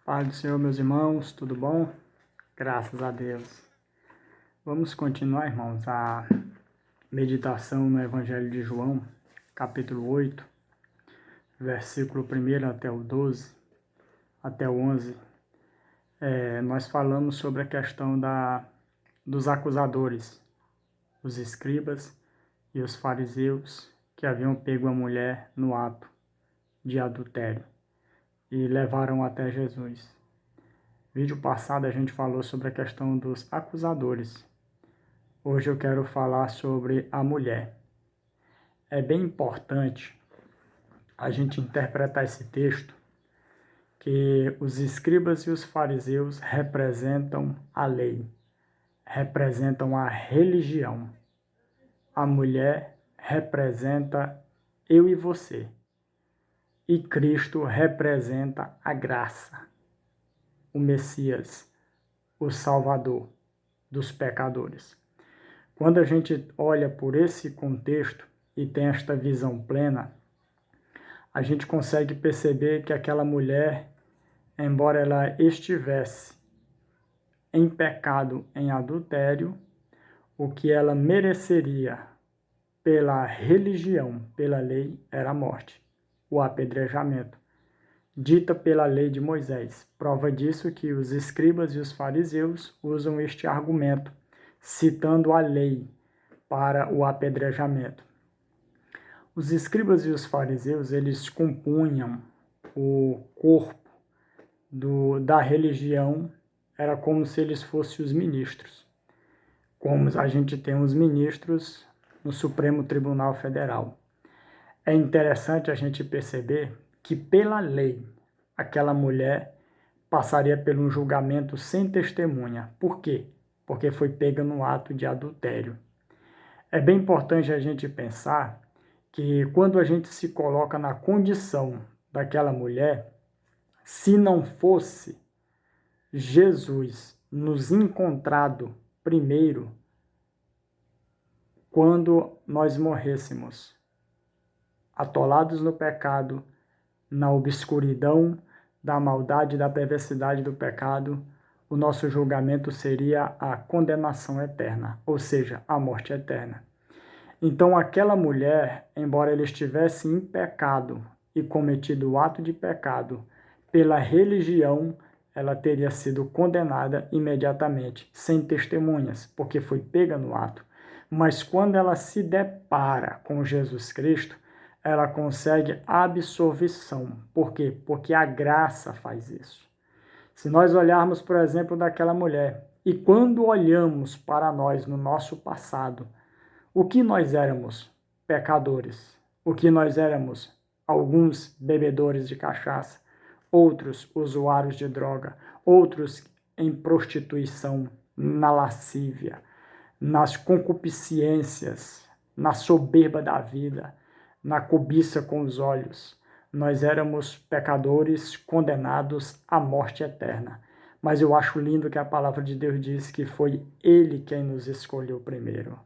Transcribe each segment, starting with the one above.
Paz do Senhor, meus irmãos, tudo bom? Graças a Deus. Vamos continuar, irmãos, a meditação no Evangelho de João, capítulo 8, versículo 1 até o 12, até o 11. Nós falamos sobre a questão dos acusadores, os escribas e os fariseus que haviam pego a mulher no ato de adultério e levaram até Jesus. Vídeo passado a gente falou sobre a questão dos acusadores. Hoje eu quero falar sobre a mulher. É bem importante a gente interpretar esse texto que os escribas e os fariseus representam a lei, representam a religião. A mulher representa eu e você. E Cristo representa a graça, o Messias, o Salvador dos pecadores. Quando a gente olha por esse contexto e tem esta visão plena, a gente consegue perceber que aquela mulher, embora ela estivesse em pecado, em adultério, o que ela mereceria pela religião, pela lei, era a morte, o apedrejamento, dita pela lei de Moisés. Prova disso que os escribas e os fariseus usam este argumento, citando a lei para o apedrejamento. Os escribas e os fariseus, eles compunham o corpo da religião, era como se eles fossem os ministros, como a gente tem os ministros no Supremo Tribunal Federal. É interessante a gente perceber que pela lei, aquela mulher passaria por um julgamento sem testemunha. Por quê? Porque foi pega no ato de adultério. É bem importante a gente pensar que quando a gente se coloca na condição daquela mulher, se não fosse Jesus nos encontrado primeiro, quando nós morrêssemos, atolados no pecado, na obscuridão da maldade e da perversidade do pecado, o nosso julgamento seria a condenação eterna, ou seja, a morte eterna. Então aquela mulher, embora ela estivesse em pecado e cometido o ato de pecado, pela religião, ela teria sido condenada imediatamente, sem testemunhas, porque foi pega no ato. Mas quando ela se depara com Jesus Cristo, ela consegue absolvição. Por quê? Porque a graça faz isso. Se nós olharmos, por exemplo, daquela mulher, e quando olhamos para nós no nosso passado, o que nós éramos? Pecadores. O que nós éramos? Alguns bebedores de cachaça, outros usuários de droga, outros em prostituição, na lascívia, nas concupiscências, na soberba da vida, na cobiça com os olhos. Nós éramos pecadores condenados à morte eterna. Mas eu acho lindo que a palavra de Deus diz que foi Ele quem nos escolheu primeiro.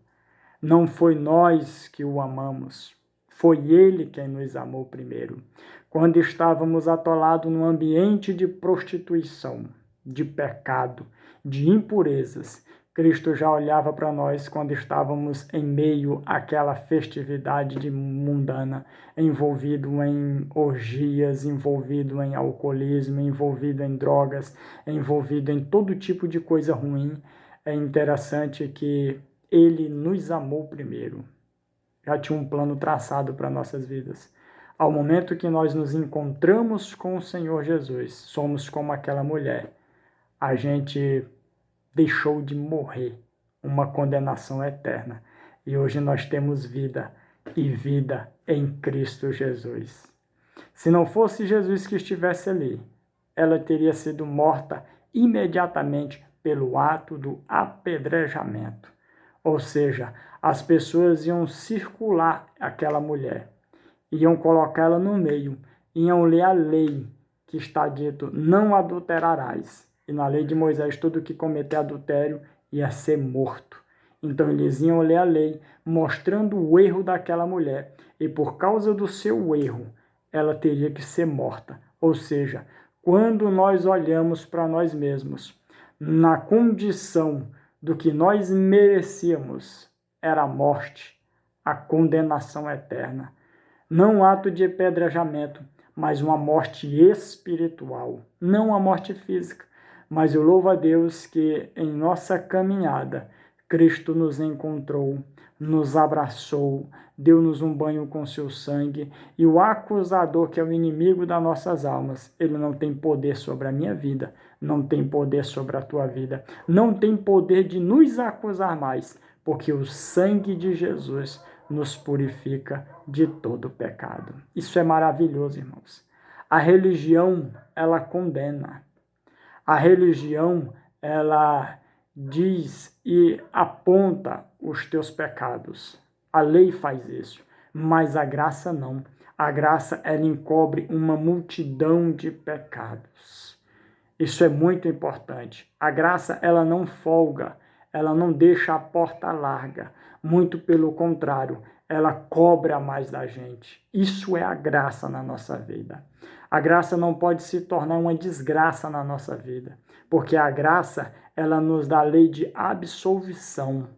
Não foi nós que o amamos, foi Ele quem nos amou primeiro. Quando estávamos atolados num ambiente de prostituição, de pecado, de impurezas, Cristo já olhava para nós quando estávamos em meio àquela festividade mundana, envolvido em orgias, envolvido em alcoolismo, envolvido em drogas, envolvido em todo tipo de coisa ruim. É interessante que Ele nos amou primeiro. Já tinha um plano traçado para nossas vidas. Ao momento que nós nos encontramos com o Senhor Jesus, somos como aquela mulher. A gente deixou de morrer, uma condenação eterna. E hoje nós temos vida, e vida em Cristo Jesus. Se não fosse Jesus que estivesse ali, ela teria sido morta imediatamente pelo ato do apedrejamento. Ou seja, as pessoas iam circular aquela mulher, iam colocá-la no meio, iam ler a lei que está dito, não adulterarás. E na lei de Moisés, todo que cometer adultério ia ser morto. Então eles iam ler a lei, mostrando o erro daquela mulher. E por causa do seu erro, ela teria que ser morta. Ou seja, quando nós olhamos para nós mesmos, na condição do que nós merecíamos, era a morte, a condenação eterna. Não um ato de apedrejamento, mas uma morte espiritual, não uma morte física. Mas eu louvo a Deus que em nossa caminhada, Cristo nos encontrou, nos abraçou, deu-nos um banho com seu sangue, e o acusador, que é o inimigo das nossas almas, ele não tem poder sobre a minha vida, não tem poder sobre a tua vida, não tem poder de nos acusar mais, porque o sangue de Jesus nos purifica de todo pecado. Isso é maravilhoso, irmãos. A religião, ela condena. A religião, ela diz e aponta os teus pecados. A lei faz isso, mas a graça não. A graça, ela encobre uma multidão de pecados. Isso é muito importante. A graça, ela não folga, ela não deixa a porta larga. Muito pelo contrário, ela cobra mais da gente. Isso é a graça na nossa vida. A graça não pode se tornar uma desgraça na nossa vida, porque a graça, ela nos dá a lei de absolvição,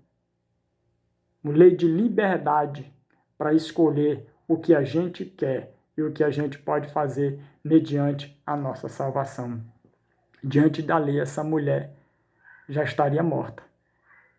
uma lei de liberdade para escolher o que a gente quer e o que a gente pode fazer mediante a nossa salvação. Diante da lei, essa mulher já estaria morta,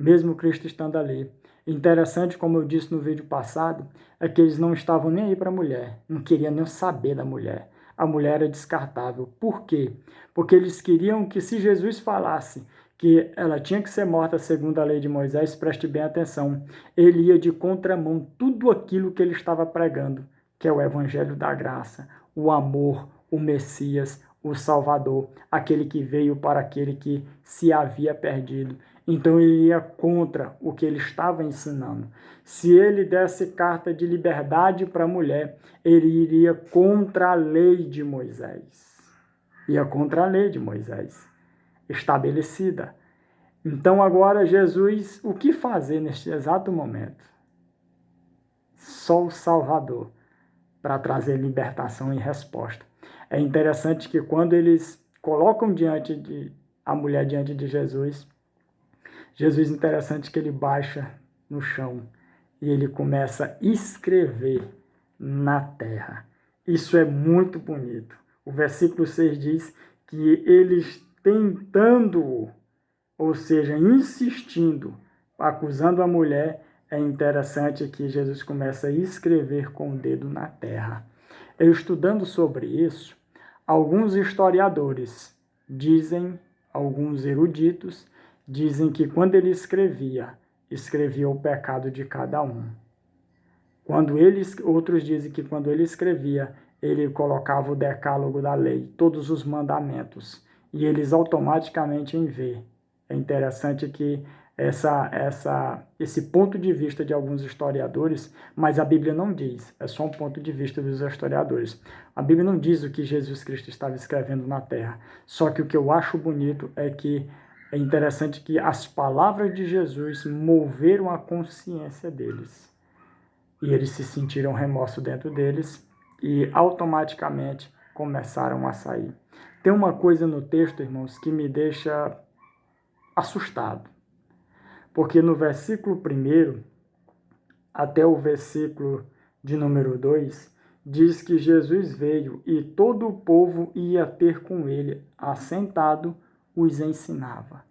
mesmo Cristo estando ali. Interessante, como eu disse no vídeo passado, é que eles não estavam nem aí para a mulher, não queriam nem saber da mulher. A mulher era descartável. Por quê? Porque eles queriam que, se Jesus falasse que ela tinha que ser morta segundo a lei de Moisés, preste bem atenção, ele ia de contramão tudo aquilo que ele estava pregando, que é o evangelho da graça, o amor, o Messias, o Salvador, aquele que veio para aquele que se havia perdido. Então ele ia contra o que ele estava ensinando. Se ele desse carta de liberdade para a mulher, ele iria contra a lei de Moisés. Ia contra a lei de Moisés, estabelecida. Então agora Jesus, o que fazer neste exato momento? Só o Salvador para trazer libertação e resposta. É interessante que quando eles colocam a mulher diante de Jesus, interessante que ele baixa no chão e ele começa a escrever na terra. Isso é muito bonito. O versículo 6 diz que eles tentando, ou seja, insistindo, acusando a mulher, é interessante que Jesus começa a escrever com o dedo na terra. Eu estudando sobre isso, alguns historiadores dizem, alguns eruditos, dizem que quando ele escrevia o pecado de cada um. Outros dizem que quando ele escrevia, ele colocava o decálogo da lei, todos os mandamentos, e eles automaticamente iam ver. É interessante que esse ponto de vista de alguns historiadores, mas a Bíblia não diz, é só um ponto de vista dos historiadores. A Bíblia não diz o que Jesus Cristo estava escrevendo na terra, só que o que eu acho bonito é que é interessante que as palavras de Jesus moveram a consciência deles. E eles se sentiram remorso dentro deles e automaticamente começaram a sair. Tem uma coisa no texto, irmãos, que me deixa assustado. Porque no versículo 1 até o versículo de número 2, diz que Jesus veio e todo o povo ia ter com ele, assentado, os ensinava.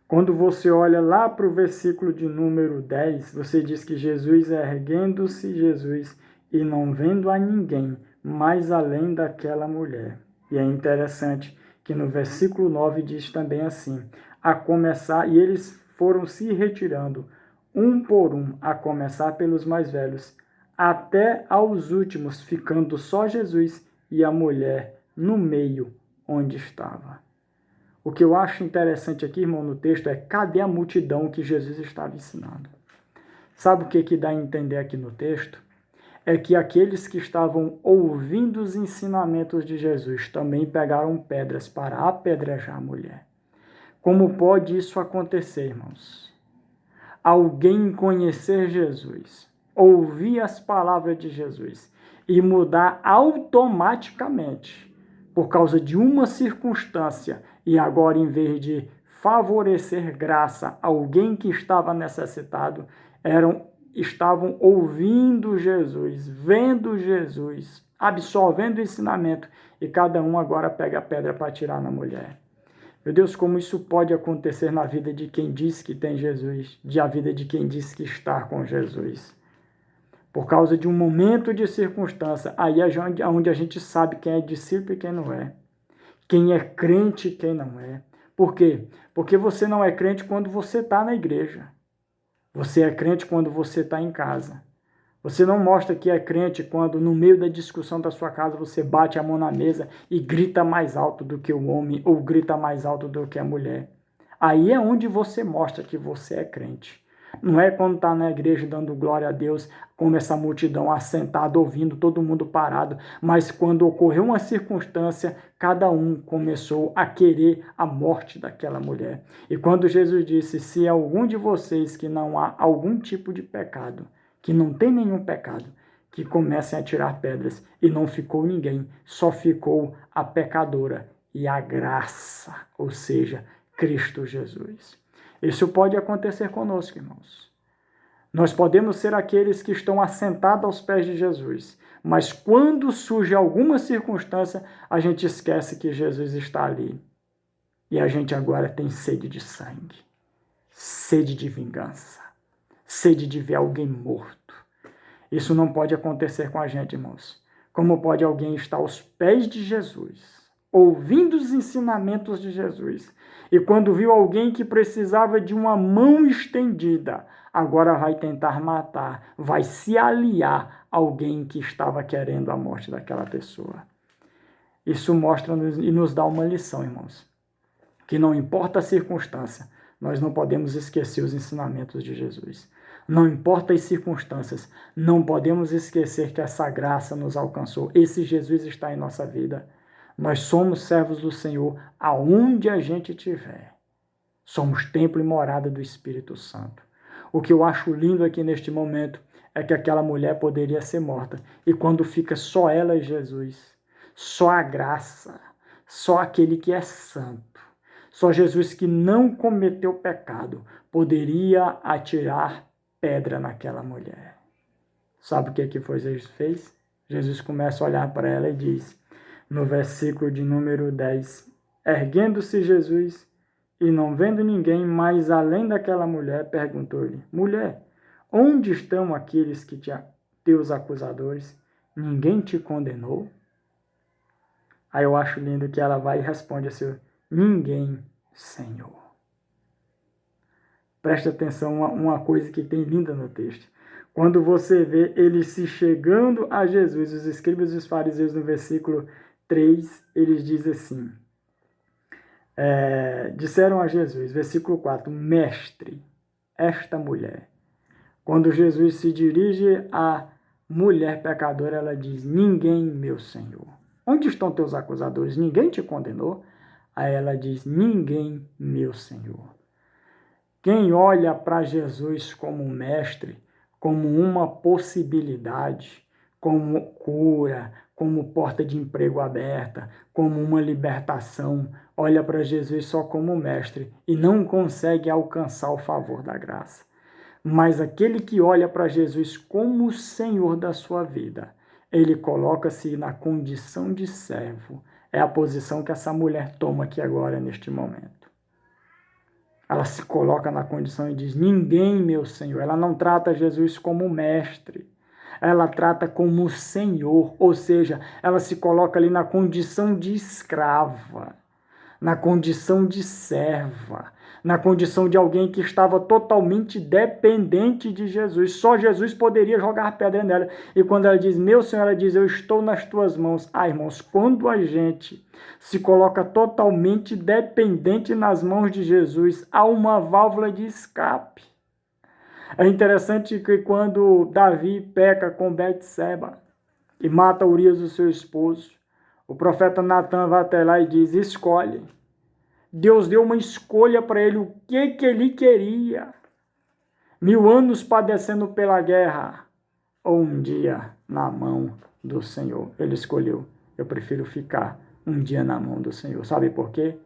Quando você olha lá para o versículo de número 10, você diz que Jesus, erguendo-se Jesus e não vendo a ninguém, mais além daquela mulher. E é interessante que no versículo 9 diz também assim, a começar, e eles foram se retirando, um por um, a começar pelos mais velhos, até aos últimos, ficando só Jesus e a mulher no meio onde estava. O que eu acho interessante aqui, irmão, no texto é cadê a multidão que Jesus estava ensinando? Sabe o que dá a entender aqui no texto? É que aqueles que estavam ouvindo os ensinamentos de Jesus também pegaram pedras para apedrejar a mulher. Como pode isso acontecer, irmãos? Alguém conhecer Jesus, ouvir as palavras de Jesus e mudar automaticamente por causa de uma circunstância, e agora, em vez de favorecer graça a alguém que estava necessitado, estavam ouvindo Jesus, vendo Jesus, absorvendo o ensinamento, e cada um agora pega a pedra para atirar na mulher. Meu Deus, como isso pode acontecer na vida de quem diz que tem Jesus, a vida de quem diz que está com Jesus? Por causa de um momento de circunstância, aí é onde a gente sabe quem é discípulo e quem não é. Quem é crente e quem não é. Por quê? Porque você não é crente quando você está na igreja. Você é crente quando você está em casa. Você não mostra que é crente quando, no meio da discussão da sua casa, você bate a mão na mesa e grita mais alto do que o homem ou grita mais alto do que a mulher. Aí é onde você mostra que você é crente. Não é quando está na igreja dando glória a Deus, como essa multidão assentada, ouvindo, todo mundo parado, mas quando ocorreu uma circunstância, cada um começou a querer a morte daquela mulher. E quando Jesus disse, se algum de vocês que não há algum tipo de pecado, que não tem nenhum pecado, que comecem a tirar pedras. E não ficou ninguém, só ficou a pecadora e a graça, ou seja, Cristo Jesus. Isso pode acontecer conosco, irmãos. Nós podemos ser aqueles que estão assentados aos pés de Jesus, mas quando surge alguma circunstância, a gente esquece que Jesus está ali. E a gente agora tem sede de sangue, sede de vingança, sede de ver alguém morto. Isso não pode acontecer com a gente, irmãos. Como pode alguém estar aos pés de Jesus, ouvindo os ensinamentos de Jesus, e quando viu alguém que precisava de uma mão estendida, agora vai tentar matar, vai se aliar a alguém que estava querendo a morte daquela pessoa? Isso mostra e nos dá uma lição, irmãos, que não importa a circunstância, nós não podemos esquecer os ensinamentos de Jesus. Não importa as circunstâncias, não podemos esquecer que essa graça nos alcançou. Esse Jesus está em nossa vida. Nós somos servos do Senhor aonde a gente estiver. Somos templo e morada do Espírito Santo. O que eu acho lindo aqui neste momento é que aquela mulher poderia ser morta. E quando fica só ela e Jesus, só a graça, só aquele que é santo, só Jesus que não cometeu pecado, poderia atirar pedra naquela mulher. Sabe o que foi Jesus fez? Jesus começa a olhar para ela e diz, no versículo de número 10, erguendo-se Jesus e não vendo ninguém mais além daquela mulher, perguntou-lhe, mulher, onde estão aqueles que teus acusadores? Ninguém te condenou? Aí eu acho lindo que ela vai e responde assim, ninguém, Senhor. Preste atenção, uma coisa que tem linda no texto. Quando você vê eles se chegando a Jesus, os escribas e os fariseus, no versículo 3, eles dizem assim, disseram a Jesus, versículo 4, mestre, esta mulher. Quando Jesus se dirige à mulher pecadora, ela diz, ninguém, meu Senhor. Onde estão teus acusadores? Ninguém te condenou? Aí ela diz, ninguém, meu Senhor. Quem olha para Jesus como mestre, como uma possibilidade, como cura, como porta de emprego aberta, como uma libertação, olha para Jesus só como mestre e não consegue alcançar o favor da graça. Mas aquele que olha para Jesus como o Senhor da sua vida, ele coloca-se na condição de servo. É a posição que essa mulher toma aqui agora, neste momento. Ela se coloca na condição e diz, ninguém, meu Senhor. Ela não trata Jesus como mestre. Ela trata como Senhor. Ou seja, ela se coloca ali na condição de escrava, na condição de serva, na condição de alguém que estava totalmente dependente de Jesus. Só Jesus poderia jogar pedra nela. E quando ela diz, meu Senhor, ela diz, eu estou nas tuas mãos. Ah, irmãos, quando a gente se coloca totalmente dependente nas mãos de Jesus, há uma válvula de escape. É interessante que quando Davi peca com Betseba e mata Urias, o seu esposo, o profeta Natan vai até lá e diz, escolhe. Deus deu uma escolha para ele, o que ele queria. 1000 anos padecendo pela guerra, ou um dia na mão do Senhor. Ele escolheu, eu prefiro ficar um dia na mão do Senhor. Sabe por quê?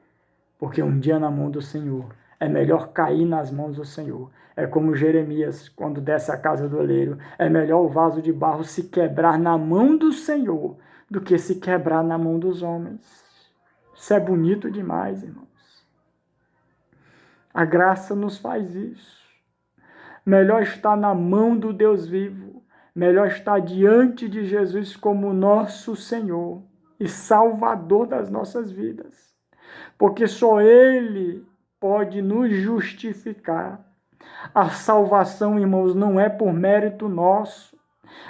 Porque um dia na mão do Senhor é melhor cair nas mãos do Senhor. É como Jeremias, quando desce a casa do oleiro. É melhor o vaso de barro se quebrar na mão do Senhor do que se quebrar na mão dos homens. Isso é bonito demais, irmãos. A graça nos faz isso. Melhor estar na mão do Deus vivo. Melhor estar diante de Jesus como nosso Senhor e Salvador das nossas vidas. Porque só Ele pode nos justificar. A salvação, irmãos, não é por mérito nosso.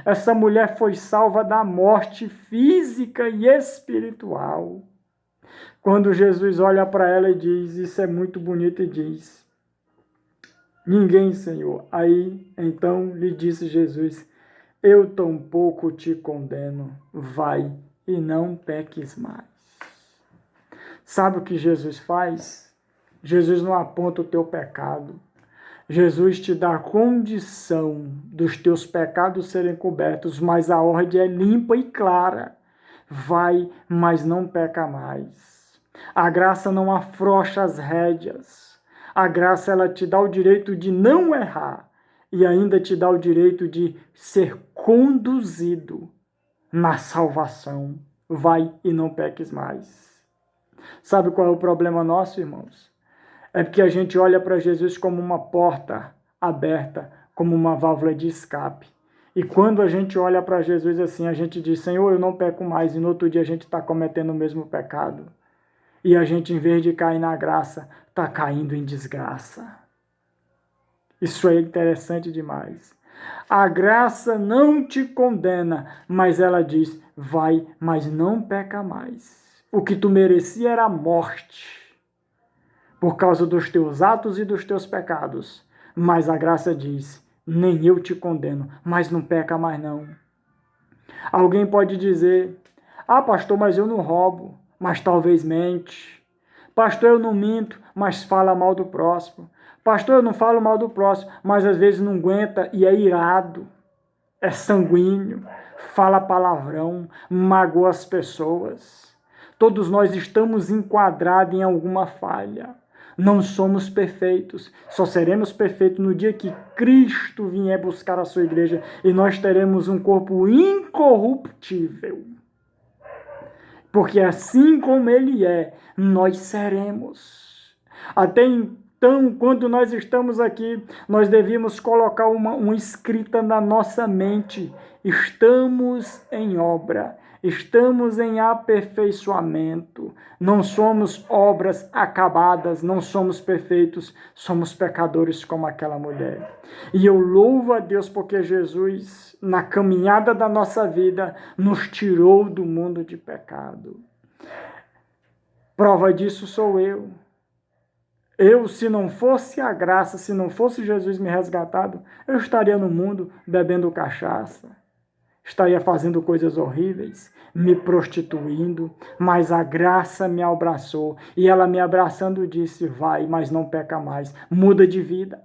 Essa mulher foi salva da morte física e espiritual. Quando Jesus olha para ela e diz, isso é muito bonito, e diz, ninguém, Senhor. Aí, então, lhe disse Jesus, eu tampouco te condeno, vai e não peques mais. Sabe o que Jesus faz? Jesus não aponta o teu pecado. Jesus te dá a condição dos teus pecados serem cobertos, mas a ordem é limpa e clara. Vai, mas não peca mais. A graça não afrouxa as rédeas. A graça, ela te dá o direito de não errar e ainda te dá o direito de ser conduzido na salvação. Vai e não peques mais. Sabe qual é o problema nosso, irmãos? É porque a gente olha para Jesus como uma porta aberta, como uma válvula de escape. E quando a gente olha para Jesus assim, a gente diz, Senhor, eu não peco mais, e no outro dia a gente está cometendo o mesmo pecado. E a gente, em vez de cair na graça, está caindo em desgraça. Isso é interessante demais. A graça não te condena, mas ela diz, vai, mas não peca mais. O que tu merecia era a morte, por causa dos teus atos e dos teus pecados. Mas a graça diz, nem eu te condeno, mas não peca mais não. Alguém pode dizer, pastor, mas eu não roubo, mas talvez mente. Pastor, eu não minto, mas fala mal do próximo. Pastor, eu não falo mal do próximo, mas às vezes não aguenta e é irado, é sanguíneo, fala palavrão, magoa as pessoas. Todos nós estamos enquadrados em alguma falha. Não somos perfeitos, só seremos perfeitos no dia que Cristo vier buscar a sua igreja e nós teremos um corpo incorruptível. Porque assim como Ele é, nós seremos. Até então, quando nós estamos aqui, nós devíamos colocar uma escrita na nossa mente. Estamos em obra, estamos em aperfeiçoamento. Não somos obras acabadas, não somos perfeitos, somos pecadores como aquela mulher. E eu louvo a Deus porque Jesus, na caminhada da nossa vida, nos tirou do mundo de pecado. Prova disso sou eu. Eu, se não fosse a graça, se não fosse Jesus me resgatado, eu estaria no mundo bebendo cachaça, estaria fazendo coisas horríveis, me prostituindo, mas a graça me abraçou, e ela me abraçando disse, vai, mas não peca mais, muda de vida.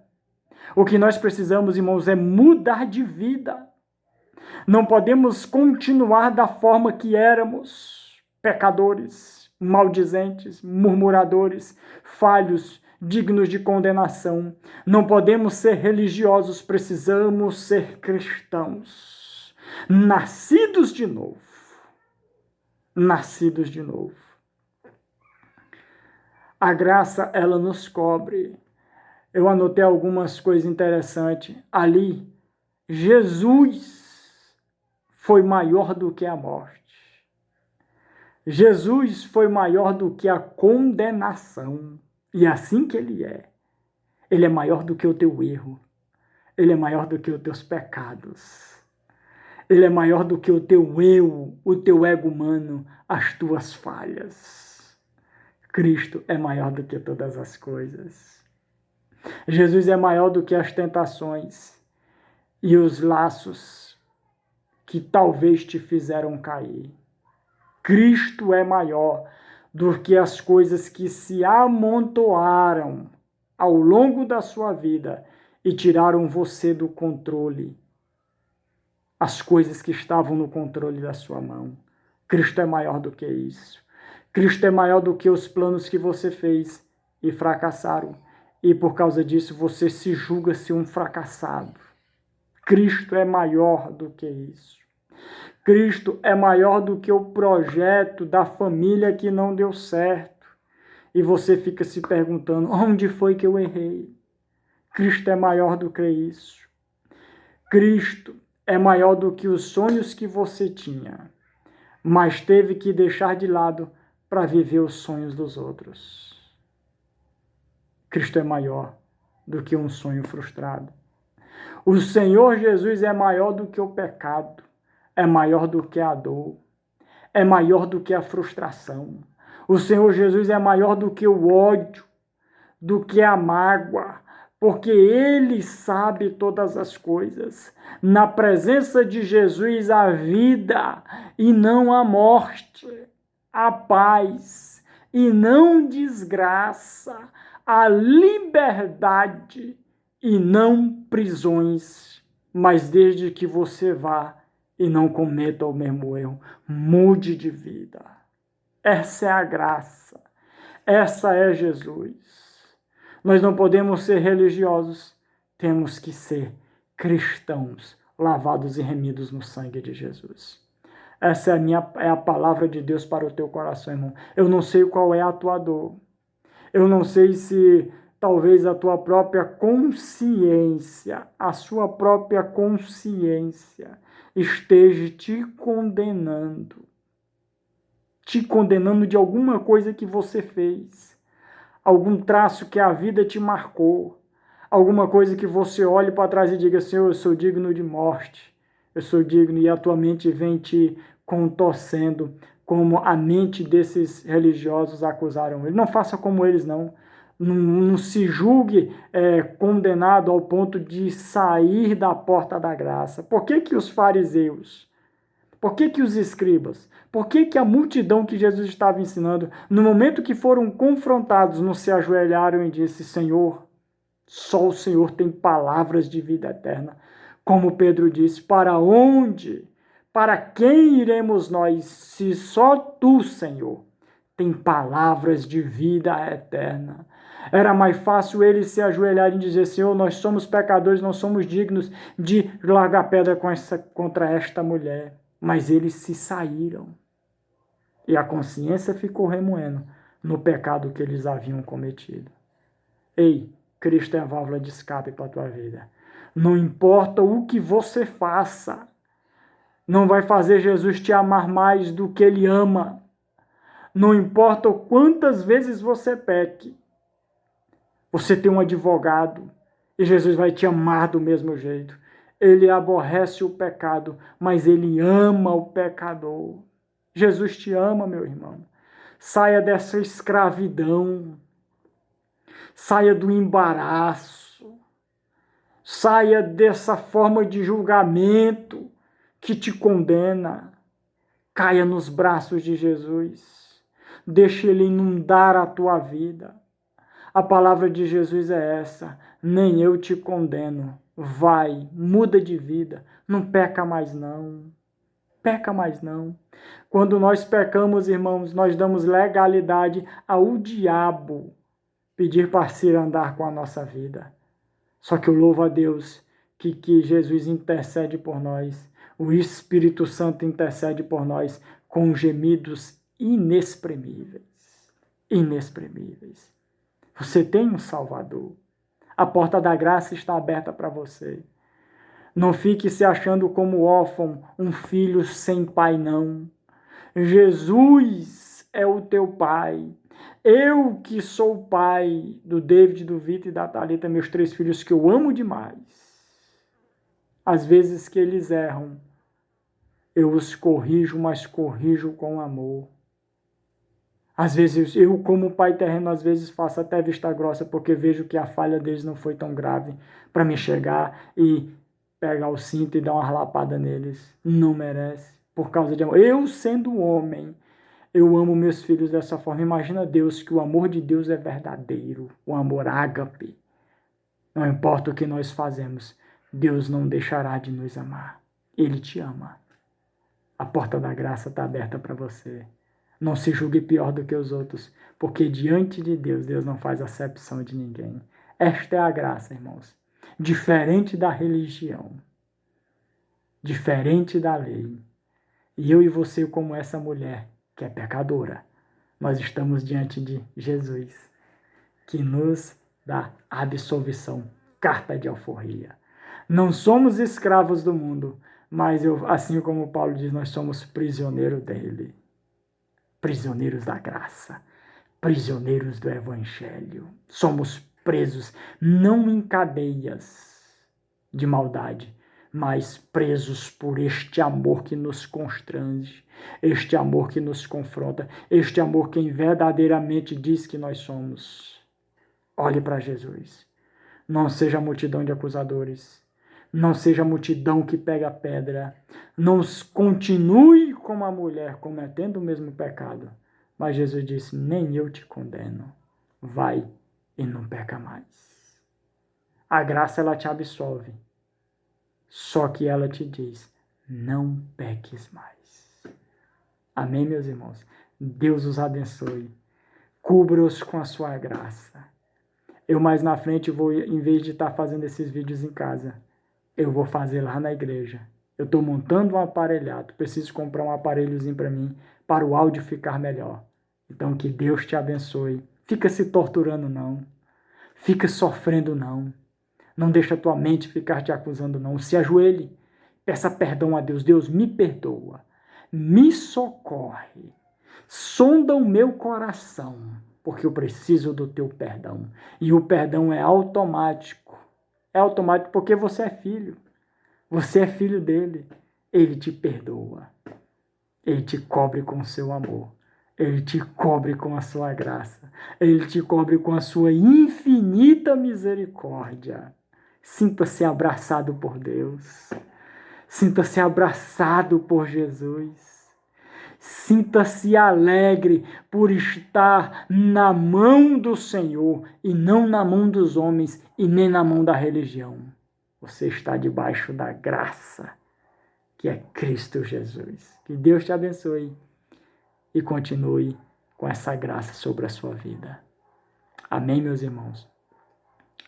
O que nós precisamos, irmãos, é mudar de vida. Não podemos continuar da forma que éramos, pecadores, maldizentes, murmuradores, falhos, dignos de condenação. Não podemos ser religiosos, precisamos ser cristãos, nascidos de novo. Nascidos de novo. A graça, ela nos cobre. Eu anotei algumas coisas interessantes. Ali, Jesus foi maior do que a morte. Jesus foi maior do que a condenação. E é assim que Ele é. Ele é maior do que o teu erro. Ele é maior do que os teus pecados. Ele é maior do que o teu eu, o teu ego humano, as tuas falhas. Cristo é maior do que todas as coisas. Jesus é maior do que as tentações e os laços que talvez te fizeram cair. Cristo é maior do que as coisas que se amontoaram ao longo da sua vida e tiraram você do controle. As coisas que estavam no controle da sua mão. Cristo é maior do que isso. Cristo é maior do que os planos que você fez e fracassaram. E por causa disso você se julga-se um fracassado. Cristo é maior do que isso. Cristo é maior do que o projeto da família que não deu certo. E você fica se perguntando, onde foi que eu errei? Cristo é maior do que isso. Cristo é maior do que os sonhos que você tinha, mas teve que deixar de lado para viver os sonhos dos outros. Cristo é maior do que um sonho frustrado. O Senhor Jesus é maior do que o pecado, é maior do que a dor, é maior do que a frustração. O Senhor Jesus é maior do que o ódio, do que a mágoa, porque Ele sabe todas as coisas. Na presença de Jesus, a vida e não a morte, a paz e não desgraça, a liberdade e não prisões. Mas desde que você vá e não cometa o mesmo erro, mude de vida. Essa é a graça. Essa é Jesus. Nós não podemos ser religiosos, temos que ser cristãos, lavados e remidos no sangue de Jesus. Essa é a palavra de Deus para o teu coração, irmão. Eu não sei qual é a tua dor. Eu não sei se talvez a tua própria consciência, a sua própria consciência esteja te condenando de alguma coisa que você fez, algum traço que a vida te marcou, alguma coisa que você olhe para trás e diga, Senhor, eu sou digno de morte, eu sou digno, e a tua mente vem te contorcendo, como a mente desses religiosos acusaram ele. Não faça como eles, não. Não se julgue condenado ao ponto de sair da porta da graça. Por que os fariseus, por que os escribas, por que a multidão que Jesus estava ensinando, no momento que foram confrontados, não se ajoelharam e disse, Senhor, só o Senhor tem palavras de vida eterna. Como Pedro disse, para onde, para quem iremos nós, se só tu, Senhor, tem palavras de vida eterna? Era mais fácil eles se ajoelharem e dizer, Senhor, nós somos pecadores, não somos dignos de largar pedra contra esta mulher. Mas eles se saíram. E a consciência ficou remoendo no pecado que eles haviam cometido. Ei, Cristo é a válvula de escape para a tua vida. Não importa o que você faça, não vai fazer Jesus te amar mais do que Ele ama. Não importa quantas vezes você peque, você tem um advogado e Jesus vai te amar do mesmo jeito. Ele aborrece o pecado, mas Ele ama o pecador. Jesus te ama, meu irmão. Saia dessa escravidão. Saia do embaraço. Saia dessa forma de julgamento que te condena. Caia nos braços de Jesus. Deixe Ele inundar a tua vida. A palavra de Jesus é essa. Nem eu te condeno. Vai, muda de vida. Não peca mais não. Peca mais não. Quando nós pecamos, irmãos, nós damos legalidade ao diabo pedir para se andar com a nossa vida. Só que eu louvo a Deus que Jesus intercede por nós. O Espírito Santo intercede por nós com gemidos inexprimíveis. Inexprimíveis. Você tem um Salvador. A porta da graça está aberta para você. Não fique se achando como órfão, um filho sem pai, não. Jesus é o teu pai. Eu que sou o pai do David, do Vitor e da Thalita, meus 3 filhos que eu amo demais. Às vezes que eles erram, eu os corrijo, mas corrijo com amor. Às vezes, eu como pai terreno, às vezes faço até vista grossa, porque vejo que a falha deles não foi tão grave para me chegar e pegar o cinto e dar uma lapada neles. Não merece, por causa de amor. Eu, sendo homem, eu amo meus filhos dessa forma. Imagina Deus, que o amor de Deus é verdadeiro, o amor ágape. Não importa o que nós fazemos, Deus não deixará de nos amar. Ele te ama. A porta da graça está aberta para você. Não se julgue pior do que os outros, porque diante de Deus, Deus não faz acepção de ninguém. Esta é a graça, irmãos. Diferente da religião, diferente da lei. E eu e você, como essa mulher, que é pecadora, nós estamos diante de Jesus, que nos dá absolvição, carta de alforria. Não somos escravos do mundo, mas assim como Paulo diz, nós somos prisioneiros dele. Prisioneiros da graça, prisioneiros do evangelho. Somos presos, não em cadeias de maldade, mas presos por este amor que nos constrange, este amor que nos confronta, este amor que verdadeiramente diz que nós somos. Olhe para Jesus. Não seja multidão de acusadores. Não seja multidão que pega pedra. Não continue como a mulher cometendo o mesmo pecado. Mas Jesus disse, nem eu te condeno. Vai e não peca mais. A graça, ela te absolve. Só que ela te diz, não peques mais. Amém, meus irmãos? Deus os abençoe. Cubra-os com a sua graça. Eu mais na frente vou, em vez de estar fazendo esses vídeos em casa, eu vou fazer lá na igreja. Eu estou montando um aparelhado, preciso comprar um aparelhozinho para mim, para o áudio ficar melhor. Então que Deus te abençoe. Fica se torturando não. Fica sofrendo não. Não deixa a tua mente ficar te acusando não. Se ajoelhe, peça perdão a Deus. Deus, me perdoa. Me socorre. Sonda o meu coração, porque eu preciso do teu perdão. E o perdão é automático. É automático porque você é filho. Você é filho dele. Ele te perdoa. Ele te cobre com o seu amor. Ele te cobre com a sua graça. Ele te cobre com a sua infinita misericórdia. Sinta-se abraçado por Deus. Sinta-se abraçado por Jesus. Sinta-se alegre por estar na mão do Senhor e não na mão dos homens e nem na mão da religião. Você está debaixo da graça, que é Cristo Jesus. Que Deus te abençoe e continue com essa graça sobre a sua vida. Amém, meus irmãos?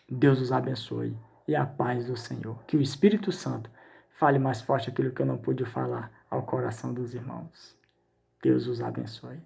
Deus os abençoe e a paz do Senhor. Que o Espírito Santo fale mais forte aquilo que eu não pude falar ao coração dos irmãos. Deus os abençoe.